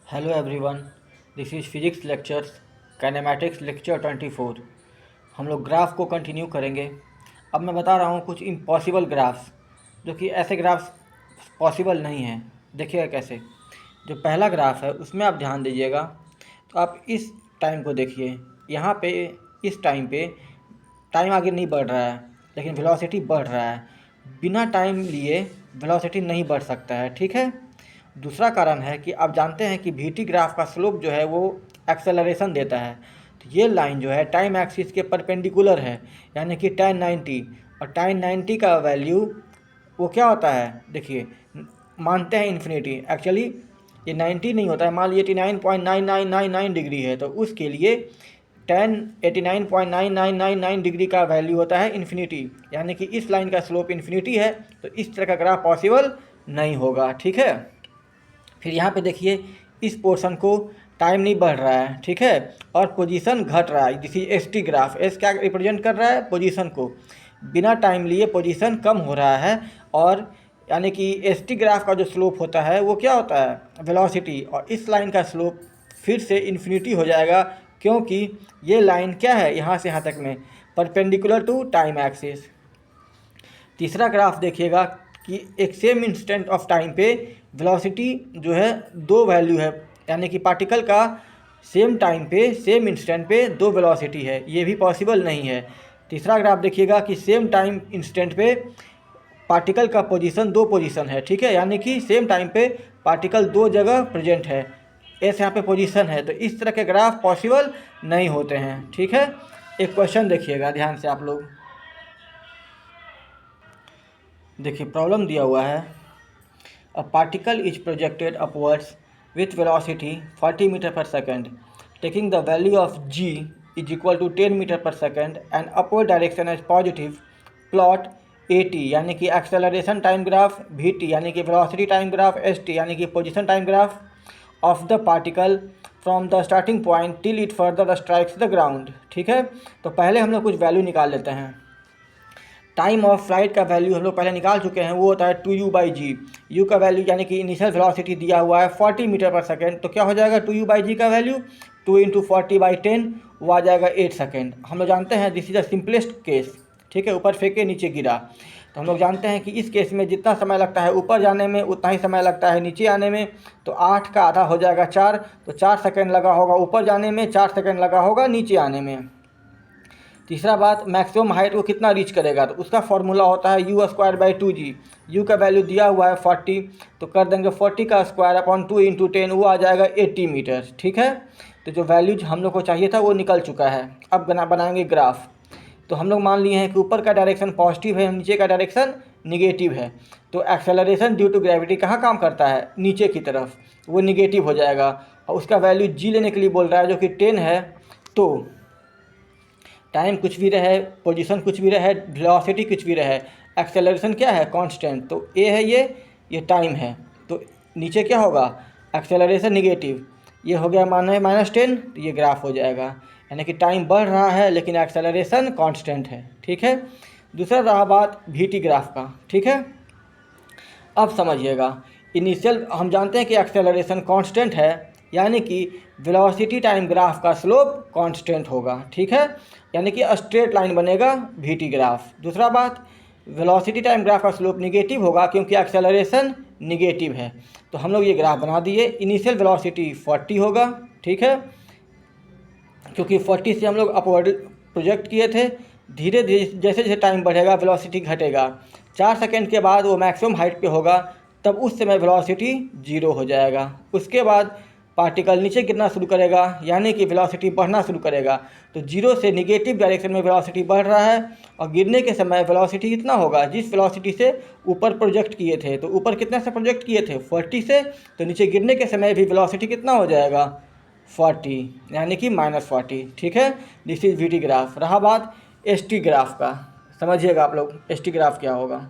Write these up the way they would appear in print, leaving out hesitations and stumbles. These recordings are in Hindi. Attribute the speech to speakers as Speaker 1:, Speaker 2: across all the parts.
Speaker 1: Hello everyone, this is physics lectures kinematics lecture 24। हम लोग ग्राफ को कंटिन्यू करेंगे। अब मैं बता रहा हूँ कुछ इम्पॉसिबल ग्राफ्स, जो कि ऐसे ग्राफ्स पॉसिबल नहीं हैं। देखिएगा कैसे। जो पहला ग्राफ है उसमें आप ध्यान दीजिएगा, तो आप इस टाइम को देखिए। यहाँ पे इस टाइम पे टाइम आगे नहीं बढ़ रहा है, लेकिन वेलोसिटी बढ़ रहा है। बिना टाइम लिए वेलोसिटी नहीं बढ़ सकता है, ठीक है। दूसरा कारण है कि आप जानते हैं कि वी टी ग्राफ का स्लोप जो है वो एक्सेलरेशन देता है। तो ये लाइन जो है टाइम एक्सिस के परपेंडिकुलर है, यानी कि tan 90। और tan 90 का वैल्यू वो क्या होता है, देखिए। मानते हैं इन्फिनिटी, एक्चुअली ये 90 नहीं होता है। मान लीजिए 89.9999 डिग्री है, तो उसके लिए tan 89.9999 डिग्री का वैल्यू होता है इन्फिनिटी, यानी कि इस लाइन का स्लोप इन्फिनिटी है। तो इस तरह का ग्राफ पॉसिबल नहीं होगा, ठीक है। फिर यहाँ पे देखिए, इस पोर्शन को टाइम नहीं बढ़ रहा है, ठीक है, और पोजीशन घट रहा है। जिसे एस टी ग्राफ, एस क्या रिप्रेजेंट कर रहा है, पोजीशन को। बिना टाइम लिए पोजीशन कम हो रहा है, और यानी कि एस टी ग्राफ का जो स्लोप होता है वो क्या होता है, वेलोसिटी। और इस लाइन का स्लोप फिर से इन्फिनिटी हो जाएगा, क्योंकि ये लाइन क्या है, यहाँ से यहाँ तक में परपेंडिकुलर टू टाइम एक्सिस। तीसरा ग्राफ देखिएगा कि एक सेम इंस्टेंट ऑफ टाइम पे वेलोसिटी जो है दो वैल्यू है, यानी कि पार्टिकल का सेम टाइम पे सेम इंस्टेंट पे दो वेलोसिटी है। ये भी पॉसिबल नहीं है। तीसरा ग्राफ देखिएगा कि सेम टाइम इंस्टेंट पे पार्टिकल का पोजीशन दो पोजीशन है, ठीक है, यानी कि सेम टाइम पे पार्टिकल दो जगह प्रेजेंट है। एस यहाँ पे पोजीशन है। तो इस तरह के ग्राफ पॉसिबल नहीं होते हैं, ठीक है। एक क्वेश्चन देखिएगा ध्यान से आप लोग। देखिए प्रॉब्लम दिया हुआ है, a particle is projected upwards with velocity 40 meter per second, taking the value of g is equal to 10 meter per second and upward direction as positive. Plot at यानी कि acceleration time graph, vt यानी कि velocity time graph, st यानी कि position time graph of the particle from the starting point till it further strikes the ground, ठीक है। तो पहले हम लोग कुछ वैल्यू निकाल लेते हैं। टाइम ऑफ फ्लाइट का वैल्यू हम लोग पहले निकाल चुके हैं, वो होता है 2u/g। u का वैल्यू यानी कि इनिशियल वेलोसिटी दिया हुआ है 40 मीटर पर सेकेंड, तो क्या हो जाएगा 2u/g का वैल्यू 2 × 40/10, वो आ जाएगा 8 सेकेंड। हम लोग जानते हैं this is the simplest case, ठीक है। ऊपर फेंके नीचे गिरा, तो हम लोग जानते हैं कि इस केस में जितना समय लगता है ऊपर जाने में उतना ही समय लगता है नीचे आने में। तो 8 का आधा हो जाएगा 4, तो 4 सेकेंड लगा होगा ऊपर जाने में, 4 सेकेंड लगा होगा नीचे आने में। तीसरा बात, मैक्सिमम हाइट को कितना रीच करेगा, तो उसका फॉर्मूला होता है u²/2g। u का वैल्यू दिया हुआ है 40, तो कर देंगे 40 का स्क्वायर अपॉन 2 × 10, वो आ जाएगा 80 मीटर, ठीक है। तो जो वैल्यूज हम लोग को चाहिए था वो निकल चुका है। अब बनाएंगे ग्राफ। तो हम लोग मान लिए हैं कि ऊपर का डायरेक्शन पॉजिटिव है, नीचे का डायरेक्शन निगेटिव है। तो एक्सेलरेशन ड्यू टू ग्रेविटी कहाँ काम करता है, नीचे की तरफ, वो निगेटिव हो जाएगा। और उसका वैल्यू जी लेने के लिए बोल रहा है, जो कि 10 है। तो टाइम कुछ भी रहे, पोजीशन कुछ भी रहे, वेलोसिटी कुछ भी रहे, एक्सेलरेशन क्या है, कांस्टेंट। तो ए है ये टाइम है। तो नीचे क्या होगा, एक्सेलरेशन निगेटिव, ये हो गया -10, तो ये ग्राफ हो जाएगा, यानी कि टाइम बढ़ रहा है लेकिन एक्सेलरेशन कांस्टेंट है, ठीक है। दूसरा रहा बात वी टी ग्राफ का, ठीक है। अब समझिएगा, इनिशियल हम जानते हैं कि एक्सेलरेशन कांस्टेंट है, यानी कि वेलोसिटी टाइम ग्राफ का स्लोप कांस्टेंट होगा, ठीक है, यानी कि स्ट्रेट लाइन बनेगा वी टी ग्राफ। दूसरा बात, वेलोसिटी टाइम ग्राफ का स्लोप निगेटिव होगा, क्योंकि एक्सेलरेशन निगेटिव है। तो हम लोग ये ग्राफ बना दिए। इनिशियल वेलोसिटी 40 होगा, ठीक है, क्योंकि 40 से हम लोग अपवर्ड प्रोजेक्ट किए थे। धीरे धीरे जैसे जैसे टाइम बढ़ेगा वेलोसिटी घटेगा। 4 सेकेंड के बाद वो मैक्सिमम हाइट पे होगा, तब उस समय वेलोसिटी 0 हो जाएगा। उसके बाद पार्टिकल नीचे गिरना शुरू करेगा, यानी कि वेलोसिटी बढ़ना शुरू करेगा। तो 0 से निगेटिव डायरेक्शन में वेलोसिटी बढ़ रहा है, और गिरने के समय वेलोसिटी कितना होगा, जिस वेलोसिटी से ऊपर प्रोजेक्ट किए थे, तो ऊपर कितने से प्रोजेक्ट किए थे 40 से, तो नीचे गिरने के समय भी वेलोसिटी कितना हो जाएगा 40, यानी कि -40, ठीक है। This is we T graph. रहा बात एस टी ग्राफ का, समझिएगा आप लोग एस टी ग्राफ क्या होगा।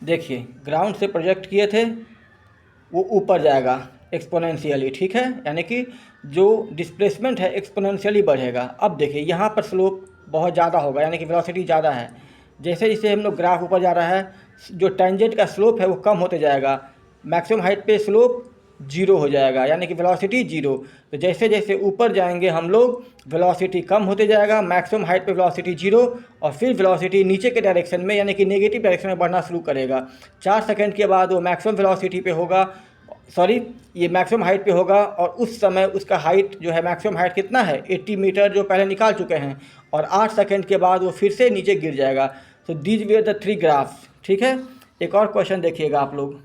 Speaker 1: देखिए ग्राउंड से प्रोजेक्ट किए थे, वो ऊपर जाएगा एक्सपोनेंशियली, ठीक है, यानी कि जो डिस्प्लेसमेंट है एक्सपोनेंशियली बढ़ेगा। अब देखिए यहाँ पर स्लोप बहुत ज़्यादा होगा, यानी कि वेलोसिटी ज़्यादा है। जैसे जैसे हम लोग ग्राफ ऊपर जा रहा है, जो टेंजेंट का स्लोप है वो कम होते जाएगा। मैक्सिमम हाइट पे स्लोप जीरो हो जाएगा, यानी कि वेलोसिटी जीरो। तो जैसे जैसे ऊपर जाएंगे हम लोग वेलोसिटी कम होते जाएगा, मैक्सिमम हाइट पे वेलोसिटी जीरो, और फिर वेलोसिटी नीचे के डायरेक्शन में यानी कि नेगेटिव डायरेक्शन में बढ़ना शुरू करेगा। 4 सेकंड के बाद वो मैक्सिमम वेलोसिटी पे होगा, सॉरी ये मैक्सिमम हाइट पे होगा, और उस समय उसका हाइट जो है मैक्सिमम हाइट कितना है 80 मीटर जो पहले निकाल चुके हैं, और 8 सेकंड के बाद वो फिर से नीचे गिर जाएगा। So these were the 3 graphs. ठीक है, एक और क्वेश्चन देखिएगा आप लोग।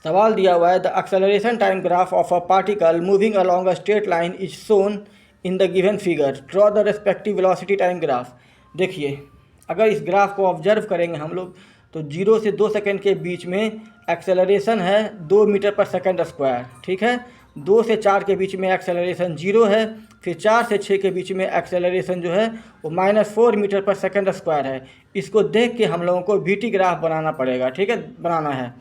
Speaker 1: सवाल दिया हुआ है the acceleration time graph of a particle moving along a straight line is shown in the given figure, draw the respective velocity time graph. देखिए, अगर इस ग्राफ को ऑब्जर्व करेंगे हम लोग तो 0 से 2 सेकंड के बीच में एक्सेलरेशन है 2 मीटर पर सेकंड स्क्वायर। ठीक है, 2 से 4 के बीच में एक्सेलरेशन 0 है, फिर 4 से 6 के बीच में एक्सेलरेशन जो है वो -4 मीटर पर सेकंड स्क्वायर है। इसको देख के हम लोगों को वीटी ग्राफ बनाना पड़ेगा। ठीक है, बनाना है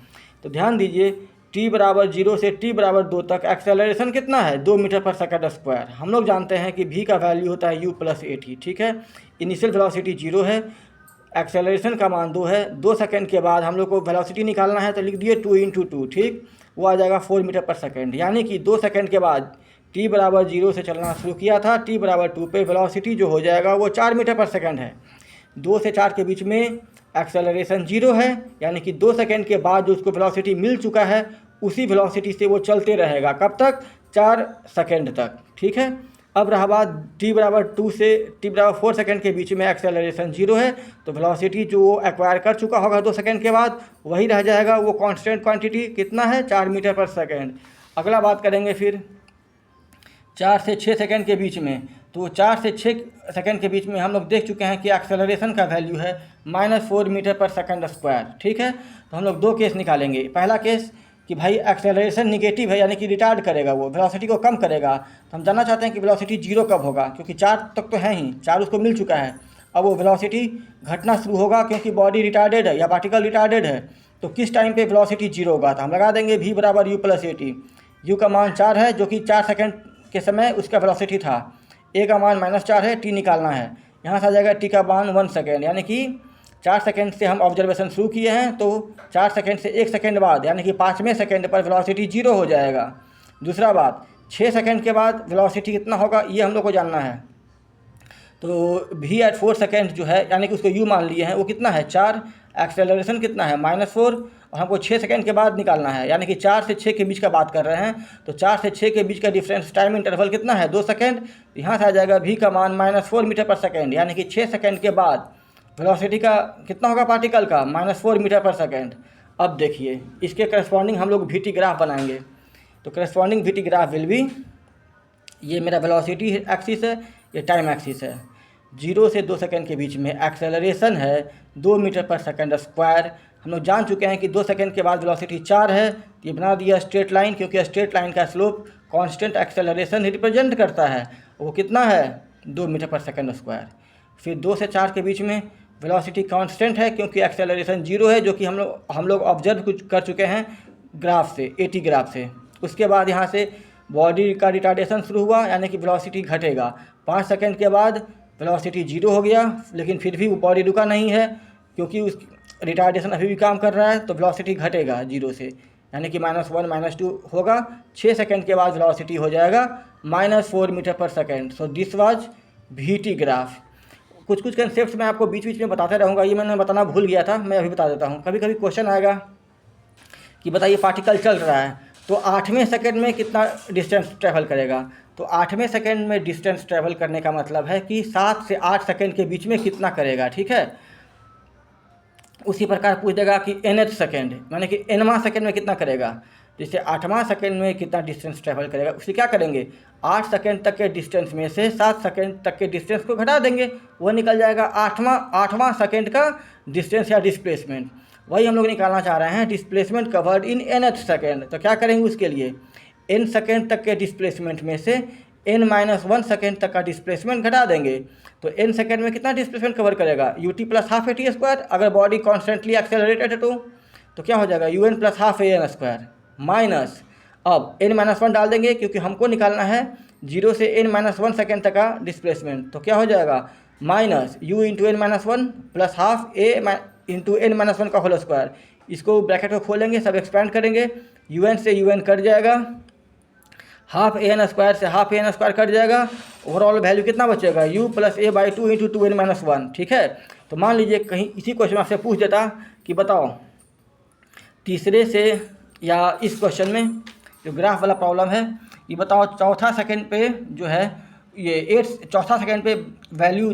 Speaker 1: तो ध्यान दीजिए, t बराबर 0 से t बराबर 2 तक एक्सेलरेशन कितना है 2 मीटर पर सेकंड स्क्वायर। हम लोग जानते हैं कि v का वैल्यू होता है u प्लस ए टी। ठीक है, इनिशियल वेलोसिटी 0 है, एक्सेलरेशन का मान 2 है, 2 सेकंड के बाद हम लोग को वेलोसिटी निकालना है तो लिख दिए 2 × 2। ठीक, वो आ जाएगा 4 मीटर पर सेकंड, यानी कि 2 सेकंड के बाद t बराबर 0 से चलना शुरू किया था, t बराबर 2 पे वेलोसिटी जो हो जाएगा वो 4 मीटर पर सेकंड है। 2 से 4 के बीच में एक्सेलरेशन 0 है, यानी कि 2 सेकंड के बाद जो उसको वेलोसिटी मिल चुका है उसी वेलोसिटी से वो चलते रहेगा। कब तक? 4 सेकंड तक। ठीक है, अब रहा बात t बराबर 2 से t बराबर 4 सेकंड के बीच में एक्सेलरेशन 0 है, तो वेलोसिटी जो वो एक्वायर कर चुका होगा 2 सेकंड के बाद वही रह जाएगा, वो कांस्टेंट क्वांटिटी कितना है 4 मीटर पर सेकंड। अगला बात करेंगे फिर 4 से 6 सेकंड के बीच में, तो 4 से 6 सेकंड के बीच में हम लोग देख चुके हैं कि एक्सेलरेशन का वैल्यू है -4 मीटर पर सेकंड स्क्वायर। ठीक है, तो हम लोग 2 केस निकालेंगे। पहला केस कि भाई एक्सेलरेशन निगेटिव है, यानी कि रिटार्ड करेगा, वो वेलोसिटी को कम करेगा। तो हम जानना चाहते हैं कि वेलोसिटी 0 कब होगा, क्योंकि 4 तक तो है ही, 4 उसको मिल चुका है। अब वो वेलोसिटी घटना शुरू होगा क्योंकि बॉडी रिटार्डेड है या पार्टिकल रिटार्डेड है। तो किस टाइम पे वेलोसिटी 0 होगा, तो हम लगा देंगे v बराबर u plus A T. You का मान 4 है, जो कि 4 सेकंड के समय उसका वेलोसिटी था, ए का मान -4 है, टी निकालना है। यहाँ से आ जाएगा टी का मान 1 सेकेंड, यानी कि 4 सेकंड से हम ऑब्जर्वेशन शुरू किए हैं, तो 4 सेकंड से 1 सेकंड बाद यानी कि 5वें सेकंड पर वेलोसिटी 0 हो जाएगा। दूसरा बात, 6 सेकंड के बाद वेलोसिटी कितना होगा ये हम लोग को जानना है। तो v एट 4 सेकंड जो है, यानी कि उसको u मान लिए हैं, वो कितना है 4, एक्सेलरेशन कितना है -4, और हमको 6 सेकंड के बाद निकालना है, यानी कि 4 से 6 के बीच का बात कर रहे हैं। तो 4 से 6 के बीच का डिफरेंस टाइम इंटरवल कितना है 2 सेकंड। यहाँ से आ जाएगा v का मान -4 मीटर पर सेकंड, यानी कि 6 सेकंड के बाद वेलोसिटी का कितना होगा पार्टिकल का -4 मीटर पर सेकंड। अब देखिए, इसके करस्पॉन्डिंग हम लोग वीटी ग्राफ बनाएंगे। तो corresponding VT graph will be, ये मेरा वेलोसिटी एक्सिस है, ये टाइम एक्सिस है। 0 से 2 सेकंड के बीच में एक्सेलरेशन है 2 मीटर पर सेकंड स्क्वायर। हम लोग जान चुके हैं कि 2 सेकंड के बाद वेलोसिटी 4 है, तो ये बना दिया स्ट्रेट लाइन, क्योंकि स्ट्रेट लाइन का स्लोप कांस्टेंट एक्सेलरेशन रिप्रेजेंट करता है। वो कितना है 2 मीटर पर सेकंड स्क्वायर। फिर 2 से 4 के बीच में वेलोसिटी कांस्टेंट है, क्योंकि एक्सेलरेशन 0 है, जो कि हम लोग ऑब्जर्व कुछ कर चुके हैं ग्राफ से, एटी ग्राफ से। उसके बाद यहाँ से बॉडी का रिटार्डेशन शुरू हुआ, यानी कि वेलोसिटी घटेगा। 5 सेकंड के बाद वेलोसिटी 0 हो गया, लेकिन फिर भी वो बॉडी रुका नहीं है, क्योंकि उस रिटार्डेशन अभी भी काम कर रहा है, तो वेलोसिटी घटेगा 0 से, यानी कि -1 -2 होगा। 6 सेकंड के बाद वेलोसिटी हो जाएगा -4 मीटर पर second. So this was VT graph. कुछ कुछ कंसेप्ट मैं आपको बीच बीच में बताते रहूँगा, ये मैंने बताना भूल गया था, मैं अभी बता देता हूँ। कभी कभी क्वेश्चन आएगा कि बताइए पार्टिकल चल रहा है तो 8वें सेकंड में कितना डिस्टेंस ट्रैवल करेगा। तो 8वें सेकंड में डिस्टेंस ट्रैवल करने का मतलब है कि 7 से 8 सेकंड के बीच में कितना करेगा। ठीक है, उसी प्रकार पूछ देगा कि nth सेकंड, यानी कि nवां सेकंड में कितना करेगा। जैसे 8वां सेकंड में कितना डिस्टेंस ट्रैवल करेगा, उसे क्या करेंगे 8 सेकंड तक के डिस्टेंस में से 7 सेकंड तक के डिस्टेंस को घटा देंगे, वो निकल जाएगा 8वां सेकंड का डिस्टेंस या डिस्प्लेसमेंट। वही हम लोग निकालना चाह रहे हैं, displacement covered in nth second. तो क्या करेंगे उसके लिए, n सेकंड तक के डिस्प्लेसमेंट में से n-1 सेकंड तक का डिस्प्लेसमेंट घटा देंगे। तो n सेकंड में कितना डिस्प्लेसमेंट कवर करेगा ut plus half A T square. अगर बॉडी कॉन्स्टेंटली एक्सेलरेटेड है तो क्या हो जाएगा un plus half A N square minus, अब n-1 डाल देंगे क्योंकि हमको निकालना है 0 से n-1 सेकंड तक का डिस्प्लेसमेंट। तो क्या हो जाएगा minus u into n-1 plus half a into n-1 का होल स्क्वायर। इसको ब्रैकेट को खोलेंगे, सब एक्सपेंड करेंगे, UN से UN कट जाएगा, हाफ ए एन स्क्वायर से half A N square cut जाएगा, ओवरऑल वैल्यू कितना बचेगा, u plus A by 2 into 2n minus 1। ठीक है, तो मान लीजिए कहीं इसी क्वेश्चन आपसे पूछ देता कि बताओ तीसरे से, या इस क्वेश्चन में जो ग्राफ वाला प्रॉब्लम है, ये बताओ चौथा सेकंड पे जो है ये चौथा सेकंड पे वैल्यू,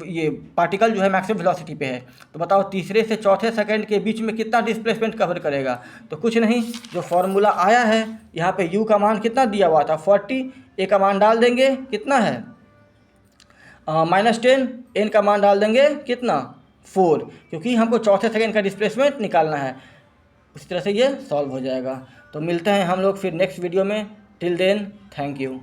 Speaker 1: ये पार्टिकल जो है मैक्सिमम वेलोसिटी पे है, तो बताओ तीसरे से चौथे सेकंड के बीच में कितना डिस्प्लेसमेंट कवर करेगा। तो कुछ नहीं, जो फॉर्मूला आया है यहाँ पे u का मान कितना दिया हुआ था 40, a का मान डाल देंगे कितना है -10, n का मान डाल देंगे कितना 4, क्योंकि हमको चौथे सेकंड का डिस्प्लेसमेंट निकालना है। उसी तरह से ये सॉल्व हो जाएगा। तो मिलते हैं हम लोग फिर नेक्स्ट वीडियो में। Till then thank you.